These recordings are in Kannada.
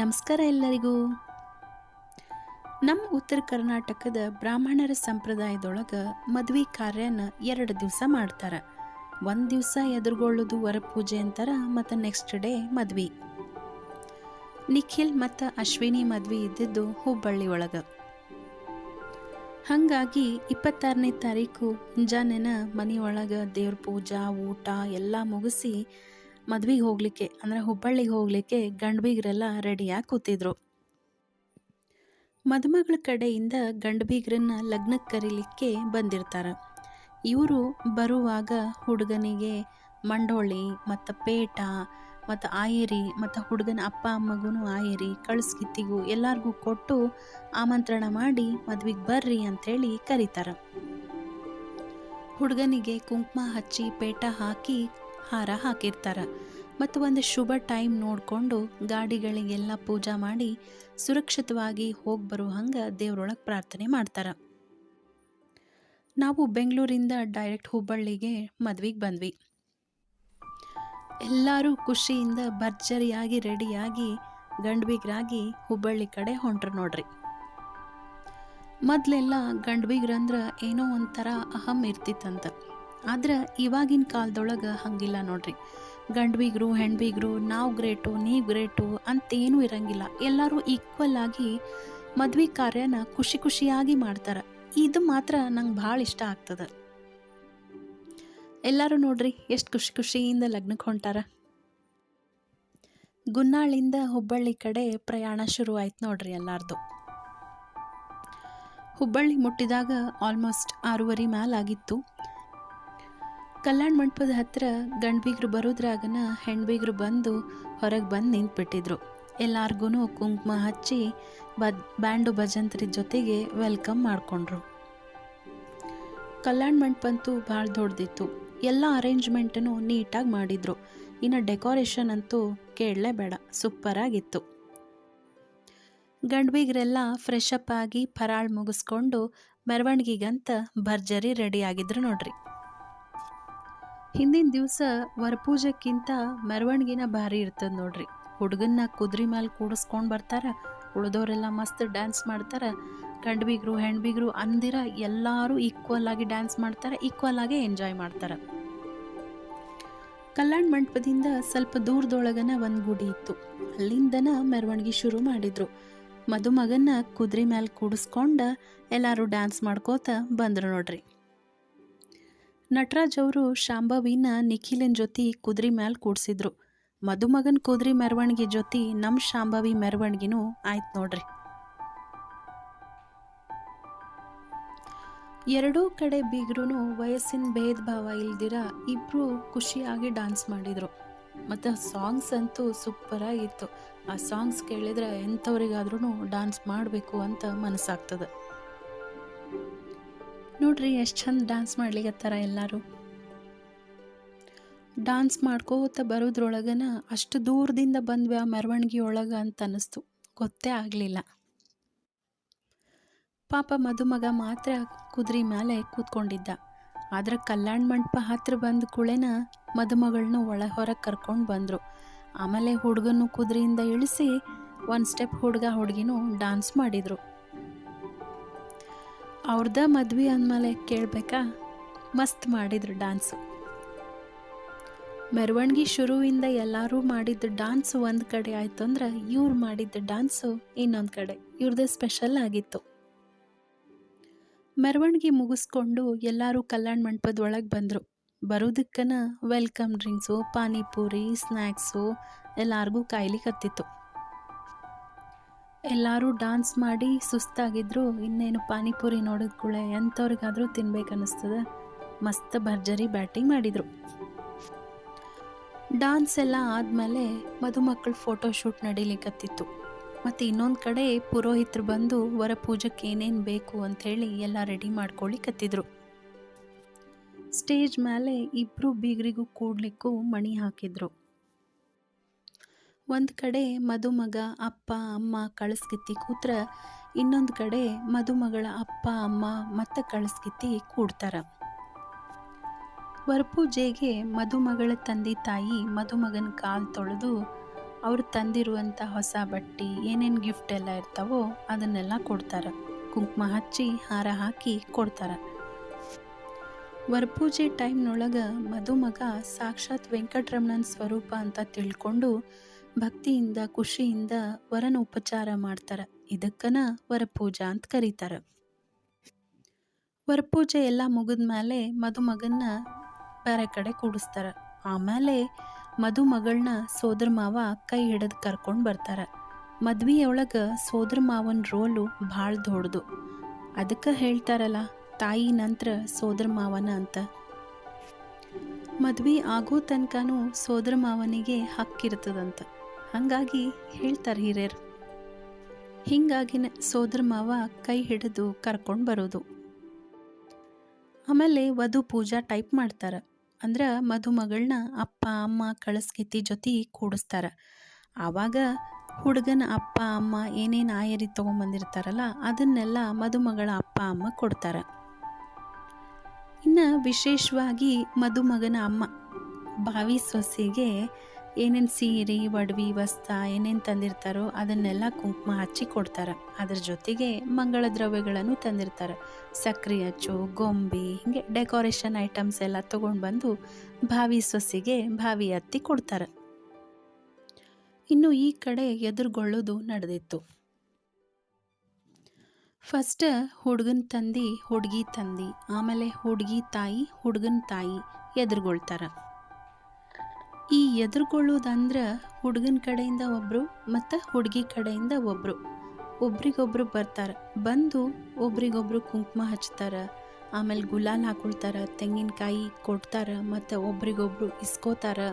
ನಮಸ್ಕಾರ ಎಲ್ಲರಿಗೂ. ನಮ್ಮ ಉತ್ತರ ಕರ್ನಾಟಕದ ಬ್ರಾಹ್ಮಣರ ಸಂಪ್ರದಾಯದೊಳಗೆ ಮದ್ವೆ ಕಾರ್ಯನ 2 ದಿವಸ ಮಾಡ್ತಾರೆ. ಒಂದು ದಿವಸ ಎದುರುಗೊಳ್ಳೋದು ವರಪೂಜೆ ಅಂತಾರೆ ಮತ್ತು ನೆಕ್ಸ್ಟ್ ಡೇ ಮದ್ವೆ. ನಿಖಿಲ್ ಮತ್ತು ಅಶ್ವಿನಿ ಮದ್ವೆ ಇದ್ದಿದ್ದು ಹುಬ್ಬಳ್ಳಿ ಒಳಗೆ. ಹಾಗಾಗಿ 26ನೇ ತಾರೀಕು ಮುಂಜಾನೆನ ಮನೆಯೊಳಗೆ ದೇವ್ರ ಪೂಜಾ ಊಟ ಎಲ್ಲ ಮುಗಿಸಿ ಮದ್ವೆಗೆ ಹೋಗಲಿಕ್ಕೆ ಅಂದರೆ ಹುಬ್ಬಳ್ಳಿಗೆ ಹೋಗಲಿಕ್ಕೆ ಗಂಡ್ಬೀಗರೆಲ್ಲ ರೆಡಿಯಾಗಿ ಕೂತಿದ್ರು. ಮದುಮಗಳ ಕಡೆಯಿಂದ ಗಂಡ್ಬೀಗ್ರನ್ನ ಲಗ್ನಕ್ಕೆ ಕರೀಲಿಕ್ಕೆ ಬಂದಿರ್ತಾರೆ. ಇವರು ಬರುವಾಗ ಹುಡುಗನಿಗೆ ಮಂಡೋಳಿ ಮತ್ತು ಪೇಟ ಮತ್ತು ಆಯರಿ ಮತ್ತು ಹುಡುಗನ ಅಪ್ಪ ಅಮ್ಮಗೂ ಆಯರಿ ಕಳಿಸ್ಕಿತ್ತಿಗೂ ಎಲ್ಲರಿಗೂ ಕೊಟ್ಟು ಆಮಂತ್ರಣ ಮಾಡಿ ಮದ್ವೆಗೆ ಬರ್ರಿ ಅಂಥೇಳಿ ಕರೀತಾರೆ. ಹುಡುಗನಿಗೆ ಕುಂಕುಮ ಹಚ್ಚಿ ಪೇಟ ಹಾಕಿ ಹಾರ ಹಾಕಿರ್ತಾರೆ ಮತ್ತು ಒಂದು ಶುಭ ಟೈಮ್ ನೋಡಿಕೊಂಡು ಗಾಡಿಗಳಿಗೆಲ್ಲ ಪೂಜಾ ಮಾಡಿ ಸುರಕ್ಷಿತವಾಗಿ ಹೋಗಿ ಬರೋ ಹಂಗೆ ದೇವ್ರೊಳಗೆ ಪ್ರಾರ್ಥನೆ ಮಾಡ್ತಾರೆ. ನಾವು ಬೆಂಗಳೂರಿಂದ ಡೈರೆಕ್ಟ್ ಹುಬ್ಬಳ್ಳಿಗೆ ಮದ್ವೆಗೆ ಬಂದ್ವಿ. ಎಲ್ಲರೂ ಖುಷಿಯಿಂದ ಭರ್ಜರಿಯಾಗಿ ರೆಡಿಯಾಗಿ ಗಂಡ್ಬೀಗ್ರಾಗಿ ಹುಬ್ಬಳ್ಳಿ ಕಡೆ ಹೊಂಟ್ರು ನೋಡ್ರಿ. ಮೊದಲೆಲ್ಲ ಗಂಡ್ಬೀಗ್ರಂದ್ರೆ ಏನೋ ಒಂಥರ ಅಹಂ ಇರ್ತಿತ್ತಂತ. ಆದ್ರೆ ಇವಾಗಿನ ಕಾಲದೊಳಗೆ ಹಂಗಿಲ್ಲ ನೋಡ್ರಿ. ಗಂಡ್ಬೀಗರು ಹೆಣ್ಬೀಗರು ನಾವು ಗ್ರೇಟು ನೀವು ಗ್ರೇಟು ಅಂತೇನೂ ಇರಂಗಿಲ್ಲ. ಎಲ್ಲರೂ ಈಕ್ವಲ್ ಆಗಿ ಮದ್ವೆ ಕಾರ್ಯನ ಖುಷಿ ಖುಷಿಯಾಗಿ ಮಾಡ್ತಾರೆ. ಇದು ಮಾತ್ರ ನಂಗೆ ಭಾಳ ಇಷ್ಟ ಆಗ್ತದೆ. ಎಲ್ಲರೂ ನೋಡ್ರಿ ಎಷ್ಟು ಖುಷಿ ಖುಷಿಯಿಂದ ಲಗ್ನಕ್ಕೆ ಹೊಂಟಾರ. ಗುನ್ನಾಳಿಂದ ಹುಬ್ಬಳ್ಳಿ ಕಡೆ ಪ್ರಯಾಣ ಶುರು ಆಯ್ತು ನೋಡ್ರಿ ಎಲ್ಲಾರ್ದು. ಹುಬ್ಬಳ್ಳಿ ಮುಟ್ಟಿದಾಗ ಆಲ್ಮೋಸ್ಟ್ 6:30 ಮೇಲಾಗಿತ್ತು. ಕಲ್ಯಾಣ ಮಂಟಪದ ಹತ್ರ ಗಂಡ್ಬೀಗರು ಬರೋದ್ರಾಗನ ಹೆಣ್ಬೀಗರು ಬಂದು ಹೊರಗೆ ಬಂದು ನಿಂತ್ಬಿಟ್ಟಿದ್ರು. ಎಲ್ಲಾರ್ಗು ಕುಂಕುಮ ಹಚ್ಚಿ ಬ್ಯಾಂಡು ಭಜಂತ್ರಿ ಜೊತೆಗೆ ವೆಲ್ಕಮ್ ಮಾಡಿಕೊಂಡ್ರು. ಕಲ್ಯಾಣ ಮಂಟಪ ಅಂತೂ ಭಾಳ ದೊಡ್ಡದಿತ್ತು. ಎಲ್ಲ ಅರೇಂಜ್ಮೆಂಟನ್ನು ನೀಟಾಗಿ ಮಾಡಿದ್ರು. ಇನ್ನು ಡೆಕೋರೇಷನ್ ಅಂತೂ ಕೇಳಲೇಬೇಡ, ಸೂಪರಾಗಿತ್ತು. ಗಂಡ್ಬೀಗರೆಲ್ಲ ಫ್ರೆಶ್ ಅಪ್ ಆಗಿ ಫರಾಳ್ ಮುಗಿಸ್ಕೊಂಡು ಮೆರವಣಿಗೆಗಂತ ಭರ್ಜರಿ ರೆಡಿ ಆಗಿದ್ರು ನೋಡ್ರಿ. ಹಿಂದಿನ ದಿವಸ ವರಪೂಜಕ್ಕಿಂತ ಮೆರವಣಿಗೆನ ಭಾರಿ ಇರ್ತದೆ ನೋಡ್ರಿ. ಹುಡುಗನ್ನ ಕುದುರೆ ಮೇಲೆ ಕೂಡಿಸ್ಕೊಂಡು ಬರ್ತಾರೆ. ಉಳಿದವರೆಲ್ಲ ಮಸ್ತ್ ಡ್ಯಾನ್ಸ್ ಮಾಡ್ತಾರೆ. ಗಂಡ್ಬೀಗರು ಹೆಣ್ಬೀಗರು ಅಂದಿರ ಎಲ್ಲರೂ ಈಕ್ವಲ್ ಆಗಿ ಡ್ಯಾನ್ಸ್ ಮಾಡ್ತಾರೆ, ಈಕ್ವಲ್ ಆಗಿ ಎಂಜಾಯ್ ಮಾಡ್ತಾರೆ. ಕಲ್ಯಾಣ ಮಂಟಪದಿಂದ ಸ್ವಲ್ಪ ದೂರದೊಳಗನ ಒಂದು ಗುಡಿ ಇತ್ತು. ಅಲ್ಲಿಂದನ ಮೆರವಣಿಗೆ ಶುರು ಮಾಡಿದ್ರು. ಮದುಮಗನ್ನ ಕುದುರೆ ಮೇಲೆ ಕೂಡಿಸ್ಕೊಂಡು ಎಲ್ಲರೂ ಡ್ಯಾನ್ಸ್ ಮಾಡ್ಕೋತ ಬಂದರು ನೋಡ್ರಿ. ನಟರಾಜ್ ಅವರು ಶಾಂಭವಿನ ನಿಖಿಲನ್ ಜೊತೆ ಕುದುರೆ ಮೇಲೆ ಕೂಡಿಸಿದ್ರು. ಮದುಮಗನ ಕುದುರೆ ಮೆರವಣಿಗೆ ಜೊತೆ ನಮ್ಮ ಶಾಂಭವಿ ಮೆರವಣಿಗೆನೂ ಆಯ್ತು ನೋಡ್ರಿ. ಎರಡೂ ಕಡೆ ಬೀಗರು ವಯಸ್ಸಿನ ಭೇದ ಭಾವ ಇಲ್ದಿರ ಇಬ್ಬರು ಖುಷಿಯಾಗಿ ಡ್ಯಾನ್ಸ್ ಮಾಡಿದರು. ಮತ್ತು ಸಾಂಗ್ಸ್ ಅಂತೂ ಸೂಪರಾಗಿತ್ತು. ಆ ಸಾಂಗ್ಸ್ ಕೇಳಿದ್ರೆ ಎಂಥವ್ರಿಗಾದ್ರೂ ಡ್ಯಾನ್ಸ್ ಮಾಡಬೇಕು ಅಂತ ಮನಸ್ಸಾಗ್ತದೆ ನೋಡ್ರಿ. ಎಷ್ಟು ಚಂದ ಡ್ಯಾನ್ಸ್ ಮಾಡ್ಲಿಕ್ಕತ್ತಾರ ಎಲ್ಲರೂ. ಡ್ಯಾನ್ಸ್ ಮಾಡ್ಕೋತ ಬರೋದ್ರೊಳಗನ ಅಷ್ಟು ದೂರದಿಂದ ಬಂದ್ವಿ ಆ ಮೆರವಣಿಗೆ ಒಳಗೆ ಅಂತ ಅನ್ನಿಸ್ತು, ಗೊತ್ತೇ ಆಗಲಿಲ್ಲ. ಪಾಪ ಮದುಮಗ ಮಾತ್ರ ಕುದುರೆ ಮೇಲೆ ಕೂತ್ಕೊಂಡಿದ್ದ. ಆದ್ರೆ ಕಲ್ಯಾಣ ಮಂಟಪ ಹತ್ರ ಬಂದ ಕೂಳೆನ ಮದುಮಗಳನ್ನ ಹೊರಗೆ ಕರ್ಕೊಂಡು ಬಂದರು. ಆಮೇಲೆ ಹುಡುಗನ್ನು ಕುದುರೆಯಿಂದ ಇಳಿಸಿ ಒಂದು ಸ್ಟೆಪ್ ಹುಡುಗ ಹುಡುಗಿನೂ ಡ್ಯಾನ್ಸ್ ಮಾಡಿದರು. ಅವ್ರದ ಮದ್ವೆ ಅಂದಮೇಲೆ ಕೇಳಬೇಕಾ, ಮಸ್ತ್ ಮಾಡಿದ್ರು ಡ್ಯಾನ್ಸು. ಮೆರವಣಿಗೆ ಶುರುವಿಂದ ಎಲ್ಲರೂ ಮಾಡಿದ್ದ ಡ್ಯಾನ್ಸ್ ಒಂದು ಕಡೆ ಆಯಿತು ಅಂದ್ರೆ ಇವ್ರು ಮಾಡಿದ್ದ ಡ್ಯಾನ್ಸು ಇನ್ನೊಂದು ಕಡೆ. ಇವ್ರದ್ದೇ ಸ್ಪೆಷಲ್ ಆಗಿತ್ತು. ಮೆರವಣಿಗೆ ಮುಗಿಸ್ಕೊಂಡು ಎಲ್ಲರೂ ಕಲ್ಯಾಣ ಮಂಟಪದ ಒಳಗೆ ಬಂದರು. ಬರೋದಕ್ಕನ ವೆಲ್ಕಮ್ ಡ್ರಿಂಕ್ಸು, ಪಾನಿಪೂರಿ, ಸ್ನ್ಯಾಕ್ಸು ಎಲ್ಲರಿಗೂ ಕಾಯ್ಲಿಕ್ಕತ್ತಿತ್ತು. ಎಲ್ಲರೂ ಡ್ಯಾನ್ಸ್ ಮಾಡಿ ಸುಸ್ತಾಗಿದ್ರು. ಇನ್ನೇನು ಪಾನಿಪುರಿ ನೋಡಿದ ಕೂಳೆ ಎಂಥವ್ರಿಗಾದರೂ ತಿನ್ಬೇಕನ್ನಿಸ್ತದೆ. ಮಸ್ತ್ ಭರ್ಜರಿ ಬ್ಯಾಟಿಂಗ್ ಮಾಡಿದರು. ಡ್ಯಾನ್ಸ್ ಎಲ್ಲ ಆದಮೇಲೆ ಮದುಮಕ್ಕಳ ಫೋಟೋಶೂಟ್ ನಡೀಲಿಕ್ಕತ್ತಿತ್ತು. ಮತ್ತು ಇನ್ನೊಂದು ಕಡೆ ಪುರೋಹಿತರು ಬಂದು ವರಪೂಜಕ್ಕೆ ಏನೇನು ಬೇಕು ಅಂಥೇಳಿ ಎಲ್ಲ ರೆಡಿ ಮಾಡ್ಕೊಳ್ಳಿಕ್ಕತ್ತಿದ್ರು. ಸ್ಟೇಜ್ ಮೇಲೆ ಇಬ್ಬರು ಬೀಗರಿಗೂ ಕೂಡ್ಲಿಕ್ಕೂ ಮಣಿ ಹಾಕಿದ್ರು. ಒಂದು ಕಡೆ ಮದುಮಗ ಅಪ್ಪ ಅಮ್ಮ ಕಳಿಸ್ಕಿತ್ತಿ ಕೂತ್ರ, ಇನ್ನೊಂದು ಕಡೆ ಮದುಮಗಳ ಅಪ್ಪ ಅಮ್ಮ ಮತ್ತು ಕಳಿಸ್ಕಿತ್ತಿ ಕೂಡ್ತಾರ. ವರಪೂಜೆಗೆ ಮದುಮಗಳ ತಂದೆ ತಾಯಿ ಮದುಮಗನ ಕಾಲು ತೊಳೆದು ಅವ್ರು ತಂದಿರುವಂಥ ಹೊಸ ಬಟ್ಟೆ ಏನೇನು ಗಿಫ್ಟ್ ಎಲ್ಲ ಇರ್ತಾವೋ ಅದನ್ನೆಲ್ಲ ಕೊಡ್ತಾರೆ. ಕುಂಕುಮ ಹಚ್ಚಿ ಹಾರ ಹಾಕಿ ಕೊಡ್ತಾರೆ. ವರಪೂಜೆ ಟೈಮ್ನೊಳಗೆ ಮದುಮಗ ಸಾಕ್ಷಾತ್ ವೆಂಕಟರಮಣನ ಸ್ವರೂಪ ಅಂತ ತಿಳ್ಕೊಂಡು ಭಕ್ತಿಯಿಂದ ಖುಷಿಯಿಂದ ವರನ ಉಪಚಾರ ಮಾಡ್ತಾರೆ. ಇದಕ್ಕನ ವರಪೂಜಾ ಅಂತ ಕರೀತಾರೆ. ವರಪೂಜೆ ಎಲ್ಲ ಮುಗಿದ್ಮೇಲೆ ಮದುಮಗನ್ನ ಬೇರೆ ಕಡೆ ಕೂಡಿಸ್ತಾರೆ. ಆಮೇಲೆ ಮದುಮಗಳನ್ನ ಸೋದರ ಮಾವ ಕೈ ಹಿಡಿದು ಕರ್ಕೊಂಡು ಬರ್ತಾರೆ. ಮದ್ವೆಯೊಳಗೆ ಸೋದರ ಮಾವನ ರೋಲು ಭಾಳ ದೊಡ್ಡದು. ಅದಕ್ಕೆ ಹೇಳ್ತಾರಲ್ಲ, ತಾಯಿ ನಂತರ ಸೋದರ ಮಾವನ ಅಂತ. ಮದ್ವೆ ಆಗೋ ತನಕನೂ ಸೋದರ ಮಾವನಿಗೆ ಹಕ್ಕಿರ್ತದಂತ. ಹಾಗಾಗಿ ಹೇಳ್ತಾರೆ ಹಿರಿಯರು. ಹೀಗಾಗಿನ ಸೋದರ ಮಾವ ಕೈ ಹಿಡಿದು ಕರ್ಕೊಂಡು ಬರೋದು. ಆಮೇಲೆ ವಧು ಪೂಜಾ ಟೈಪ್ ಮಾಡ್ತಾರೆ. ಅಂದ್ರೆ ಮದುಮಗಳನ್ನ ಅಪ್ಪ ಅಮ್ಮ ಕಳಸ್ಕಿತಿ ಜೊತೆ ಕೂಡಿಸ್ತಾರೆ. ಆವಾಗ ಹುಡುಗನ ಅಪ್ಪ ಅಮ್ಮ ಏನೇನು ಆಯರಿ ತೊಗೊಂಬಂದಿರ್ತಾರಲ್ಲ ಅದನ್ನೆಲ್ಲ ಮದುಮಗಳ ಅಪ್ಪ ಅಮ್ಮ ಕೊಡ್ತಾರೆ. ಇನ್ನು ವಿಶೇಷವಾಗಿ ಮದುಮಗನ ಅಮ್ಮ ಭಾವಿ ಸೊಸೆಗೆ ಏನೇನು ಸೀರೆ ಒಡವೆ ವಸ್ತ್ರ ಏನೇನು ತಂದಿರ್ತಾರೋ ಅದನ್ನೆಲ್ಲ ಕುಂಕುಮ ಹಚ್ಚಿ ಕೊಡ್ತಾರೆ. ಅದ್ರ ಜೊತೆಗೆ ಮಂಗಳ ದ್ರವ್ಯಗಳನ್ನು ತಂದಿರ್ತಾರೆ. ಸಕ್ರೆ ಹಚ್ಚು, ಗೊಂಬೆ, ಹೀಗೆ ಡೆಕೋರೇಷನ್ ಐಟಮ್ಸ್ ಎಲ್ಲ ತೊಗೊಂಡು ಬಂದು ಭಾವಿ ಸೊಸೆಗೆ ಭಾವಿ ಅತ್ತಿ ಕೊಡ್ತಾರೆ. ಇನ್ನು ಈ ಕಡೆ ಎದುರುಗೊಳ್ಳೋದು ನಡೆದಿತ್ತು. ಫಸ್ಟ್ ಹುಡುಗನ ತಂದಿ ಹುಡುಗಿ ತಂದಿ, ಆಮೇಲೆ ಹುಡುಗಿ ತಾಯಿ ಹುಡುಗನ ತಾಯಿ ಎದುರುಗೊಳ್ತಾರೆ. ಈ ಎದುರುಗೊಳ್ಳೋದಂದ್ರೆ ಹುಡುಗನ ಕಡೆಯಿಂದ ಒಬ್ಬರು ಮತ್ತು ಹುಡುಗಿ ಕಡೆಯಿಂದ ಒಬ್ರಿಗೊಬ್ರು ಬರ್ತಾರೆ. ಬಂದು ಒಬ್ರಿಗೊಬ್ರು ಕುಂಕುಮ ಹಚ್ತಾರೆ, ಆಮೇಲೆ ಗುಲಾಲ್ ಹಾಕೊಳ್ತಾರೆ, ತೆಂಗಿನಕಾಯಿ ಕೊಡ್ತಾರೆ, ಮತ್ತು ಒಬ್ರಿಗೊಬ್ರು ಇಸ್ಕೋತಾರೆ.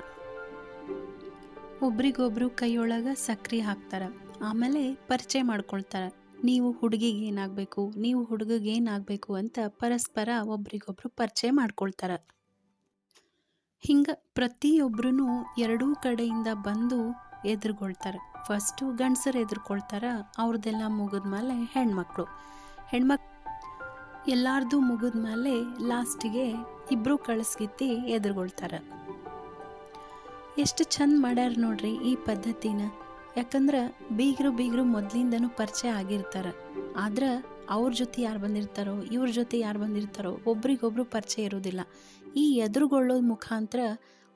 ಒಬ್ರಿಗೊಬ್ರು ಕೈಯೊಳಗೆ ಸಕ್ರೆ ಹಾಕ್ತಾರೆ. ಆಮೇಲೆ ಪರಿಚಯ ಮಾಡ್ಕೊಳ್ತಾರೆ. ನೀವು ಹುಡುಗಿಗೆ ಏನಾಗಬೇಕು, ನೀವು ಹುಡುಗಿಗೆ ಏನಾಗಬೇಕು ಅಂತ ಪರಸ್ಪರ ಒಬ್ರಿಗೊಬ್ರು ಪರಿಚಯ ಮಾಡ್ಕೊಳ್ತಾರೆ. ಹಿಂಗೆ ಪ್ರತಿಯೊಬ್ಬರೂ ಎರಡೂ ಕಡೆಯಿಂದ ಬಂದು ಎದುರುಗೊಳ್ತಾರೆ. ಫಸ್ಟು ಗಂಡಸರು ಎದುರ್ಕೊಳ್ತಾರೆ. ಅವ್ರದ್ದೆಲ್ಲ ಮುಗಿದ್ಮೇಲೆ ಹೆಣ್ಮಕ್ಳು ಎಲ್ಲಾರ್ದು ಮುಗಿದ್ಮೇಲೆ ಲಾಸ್ಟಿಗೆ ಇಬ್ಬರು ಕಳಿಸ್ಗಿತ್ತಿ ಎದುರುಗೊಳ್ತಾರೆ. ಎಷ್ಟು ಚಂದ ಮಾಡ್ಯಾರ ನೋಡ್ರಿ ಈ ಪದ್ಧತಿನ. ಯಾಕಂದ್ರೆ ಬೀಗರು ಮೊದಲಿಂದನೂ ಪರಿಚಯ ಆಗಿರ್ತಾರೆ. ಆದ್ರೆ ಅವ್ರ ಜೊತೆ ಯಾರು ಬಂದಿರ್ತಾರೋ ಇವ್ರ ಜೊತೆ ಯಾರು ಬಂದಿರ್ತಾರೋ ಒಬ್ರಿಗೊಬ್ರು ಪರಿಚಯ ಇರೋದಿಲ್ಲ. ಈ ಎದುರುಗೊಳ್ಳೋದು ಮುಖಾಂತರ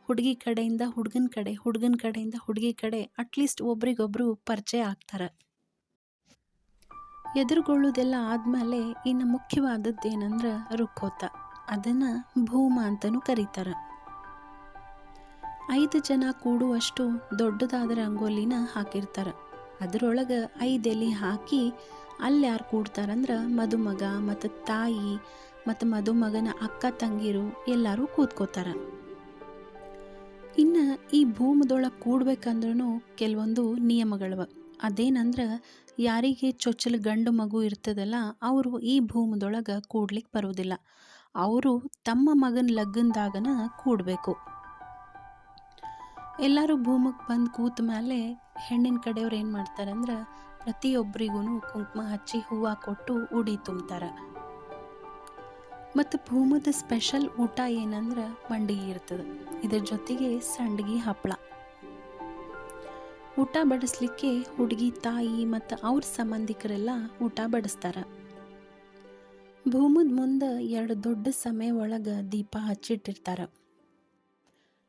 ಹುಡುಗಿ ಕಡೆಯಿಂದ ಹುಡುಗನ ಕಡೆ, ಹುಡುಗನ ಕಡೆಯಿಂದ ಹುಡುಗಿ ಕಡೆ ಅಟ್ಲೀಸ್ಟ್ ಒಬ್ರಿಗೊಬ್ರು ಪರಿಚಯ ಆಗ್ತಾರೆ. ಎದುರುಗೊಳ್ಳೋದೆಲ್ಲ ಆದಮೇಲೆ ಇನ್ನು ಮುಖ್ಯವಾದದ್ದು ಏನಂದ್ರೆ ರುಕ್ಕೋತ. ಅದನ್ನು ಭೂಮ ಅಂತಲೂ ಕರೀತಾರೆ. 5 ಜನ ಕೂಡುವಷ್ಟು ದೊಡ್ಡದಾದ ರಂಗೋಲಿನ ಹಾಕಿರ್ತಾರೆ. ಅದರೊಳಗೆ 5 ಎಲೆ ಹಾಕಿ ಅಲ್ಲಿ ಯಾರು ಕೂಡ್ತಾರಂದ್ರೆ ಮದುಮಗ ಮತ್ತು ತಾಯಿ ಮತ್ತು ಮದುಮಗನ ಅಕ್ಕ ತಂಗಿರು ಎಲ್ಲರೂ ಕೂತ್ಕೋತಾರೆ. ಇನ್ನು ಈ ಭೂಮದೊಳಗೆ ಕೂಡ್ಬೇಕಂದ್ರೂ ಕೆಲವೊಂದು ನಿಯಮಗಳವ. ಅದೇನಂದ್ರೆ ಯಾರಿಗೆ ಚೊಚ್ಚಲು ಗಂಡು ಮಗು ಇರ್ತದಲ್ಲ ಅವರು ಈ ಭೂಮದೊಳಗೆ ಕೂಡ್ಲಿಕ್ಕೆ ಬರೋದಿಲ್ಲ. ಅವರು ತಮ್ಮ ಮಗನ ಲಗ್ನದಾಗನ ಕೂಡಬೇಕು. ಎಲ್ಲರೂ ಭೂಮಿಗೆ ಬಂದು ಕೂತ ಮೇಲೆ ಹೆಣ್ಣಿನ ಕಡೆಯವ್ರು ಏನು ಮಾಡ್ತಾರಂದ್ರೆ ಪ್ರತಿಯೊಬ್ಬರಿಗೂ ಕುಂಕುಮ ಹಚ್ಚಿ ಹೂವು ಕೊಟ್ಟು ಉಡಿ ತುಂಬ್ತಾರೆ. ಮತ್ತು ಭೂಮದ ಸ್ಪೆಷಲ್ ಊಟ ಏನಂದ್ರೆ ಮಂಡಿಗೆ ಇರ್ತದೆ. ಇದ್ರ ಜೊತೆಗೆ ಸಂಡಿಗೆ ಹಪ್ಪಳ. ಊಟ ಬಡಿಸ್ಲಿಕ್ಕೆ ಹುಡುಗಿ ತಾಯಿ ಮತ್ತು ಅವ್ರ ಸಂಬಂಧಿಕರೆಲ್ಲ ಊಟ ಬಡಿಸ್ತಾರೆ. ಭೂಮದ ಮುಂದೆ 2 ದೊಡ್ಡ ಸಮಯ ಒಳಗೆ ದೀಪ ಹಚ್ಚಿಟ್ಟಿರ್ತಾರೆ.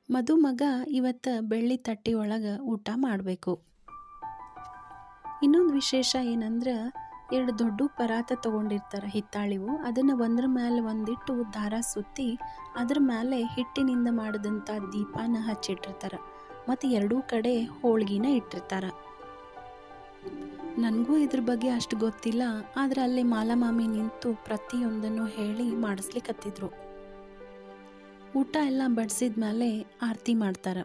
ಮದುಮಗ ಇವತ್ತು ಬೆಳ್ಳಿ ತಟ್ಟಿ ಒಳಗೆ ಊಟ ಮಾಡಬೇಕು. ಇನ್ನೊಂದು ವಿಶೇಷ ಏನಂದ್ರೆ 2 ದೊಡ್ಡ ಪರಾತ ತೊಗೊಂಡಿರ್ತಾರೆ ಹಿತ್ತಾಳಿವು. ಅದನ್ನು ಒಂದ್ರ ಮೇಲೆ ಒಂದಿಟ್ಟು ದಾರ ಸುತ್ತಿ ಅದ್ರ ಮೇಲೆ ಹಿಟ್ಟಿನಿಂದ ಮಾಡಿದಂಥ ದೀಪನ ಹಚ್ಚಿಟ್ಟಿರ್ತಾರೆ. ಮತ್ತು 2 ಕಡೆ ಹೋಳ್ಗಿನ ಇಟ್ಟಿರ್ತಾರೆ. ನನಗೂ ಇದ್ರ ಬಗ್ಗೆ ಅಷ್ಟು ಗೊತ್ತಿಲ್ಲ. ಆದರೆ ಅಲ್ಲಿ ಮಾಲಮಾಮಿ ನಿಂತು ಪ್ರತಿಯೊಂದನ್ನು ಹೇಳಿ ಮಾಡಿಸ್ಲಿಕ್ಕತ್ತಿದ್ರು. ಊಟ ಎಲ್ಲ ಬಡಿಸಿದ ಮೇಲೆ ಆರತಿ ಮಾಡ್ತಾರೆ.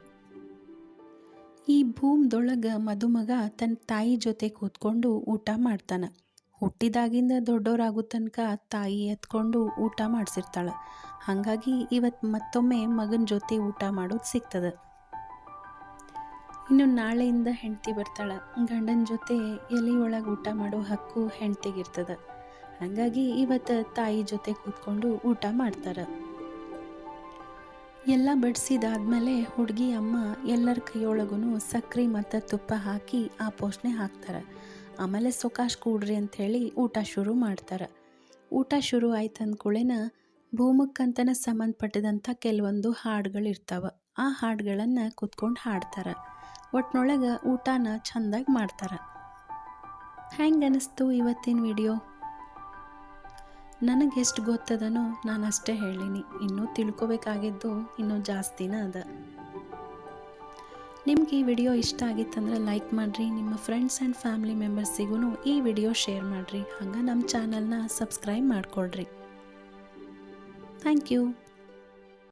ಈ ಭೂಮದೊಳಗೆ ಮದುಮಗ ತನ್ನ ತಾಯಿ ಜೊತೆ ಕೂತ್ಕೊಂಡು ಊಟ ಮಾಡ್ತಾನೆ. ಹುಟ್ಟಿದಾಗಿಂದ ದೊಡ್ಡವರಾಗೋ ತನಕ ತಾಯಿ ಎತ್ಕೊಂಡು ಊಟ ಮಾಡಿಸಿರ್ತಾಳೆ. ಹಾಗಾಗಿ ಇವತ್ತು ಮತ್ತೊಮ್ಮೆ ಮಗನ ಜೊತೆ ಊಟ ಮಾಡೋದು ಸಿಗ್ತದೆ. ಇನ್ನು ನಾಳೆಯಿಂದ ಹೆಂಡತಿ ಬರ್ತಾಳೆ. ಗಂಡನ ಜೊತೆ ಎಲೆ ಒಳಗೆ ಊಟ ಮಾಡೋ ಹಕ್ಕು ಹೆಂಡತಿಗಿರ್ತದೆ. ಹಾಗಾಗಿ ಇವತ್ತು ತಾಯಿ ಜೊತೆ ಕೂತ್ಕೊಂಡು ಊಟ ಮಾಡ್ತಾರೆ. ಎಲ್ಲ ಬಡಿಸಿದಾದ್ಮೇಲೆ ಹುಡುಗಿ ಅಮ್ಮ ಎಲ್ಲರ ಕೈಯೊಳಗೂ ಸಕ್ಕರೆ ಮತ್ತು ತುಪ್ಪ ಹಾಕಿ ಆ ಪೋಷಣೆ ಹಾಕ್ತಾರೆ. ಆಮೇಲೆ ಸೊಕಾಶ್ ಕೂಡ್ರಿ ಅಂಥೇಳಿ ಊಟ ಶುರು ಮಾಡ್ತಾರೆ. ಊಟ ಶುರು ಆಯ್ತು ಅಂದ್ಕೂಳೆನ ಭೂಮಕ್ಕಂತನ ಸಂಬಂಧಪಟ್ಟಿದಂಥ ಕೆಲವೊಂದು ಹಾಡುಗಳಿರ್ತಾವೆ. ಆ ಹಾಡುಗಳನ್ನು ಕೂತ್ಕೊಂಡು ಹಾಡ್ತಾರೆ. ಒಟ್ಟಿನೊಳಗೆ ಊಟನ ಚೆಂದಾಗಿ ಮಾಡ್ತಾರೆ. ಹೆಂಗೆ ಅನ್ನಿಸ್ತು ಇವತ್ತಿನ ವಿಡಿಯೋ? ನನಗೆ ಎಷ್ಟು ಗೊತ್ತದನೋ ನಾನು ಅಷ್ಟೇ ಹೇಳೀನಿ. ಇನ್ನೂ ತಿಳ್ಕೊಬೇಕಾಗಿದ್ದು ಇನ್ನೂ ಜಾಸ್ತಿನ ಅದ. ನಿಮ್ಗೆ ಈ ವಿಡಿಯೋ ಇಷ್ಟ ಆಗಿತ್ತಂದ್ರೆ ಲೈಕ್ ಮಾಡಿರಿ. ನಿಮ್ಮ ಫ್ರೆಂಡ್ಸ್ ಆ್ಯಂಡ್ ಫ್ಯಾಮಿಲಿ ಮೆಂಬರ್ಸಿಗೂ ಈ ವಿಡಿಯೋ ಶೇರ್ ಮಾಡಿರಿ. ಹಂಗೆ ನಮ್ಮ ಚಾನಲ್ನ ಸಬ್ಸ್ಕ್ರೈಬ್ ಮಾಡ್ಕೊಳ್ರಿ. Thank you.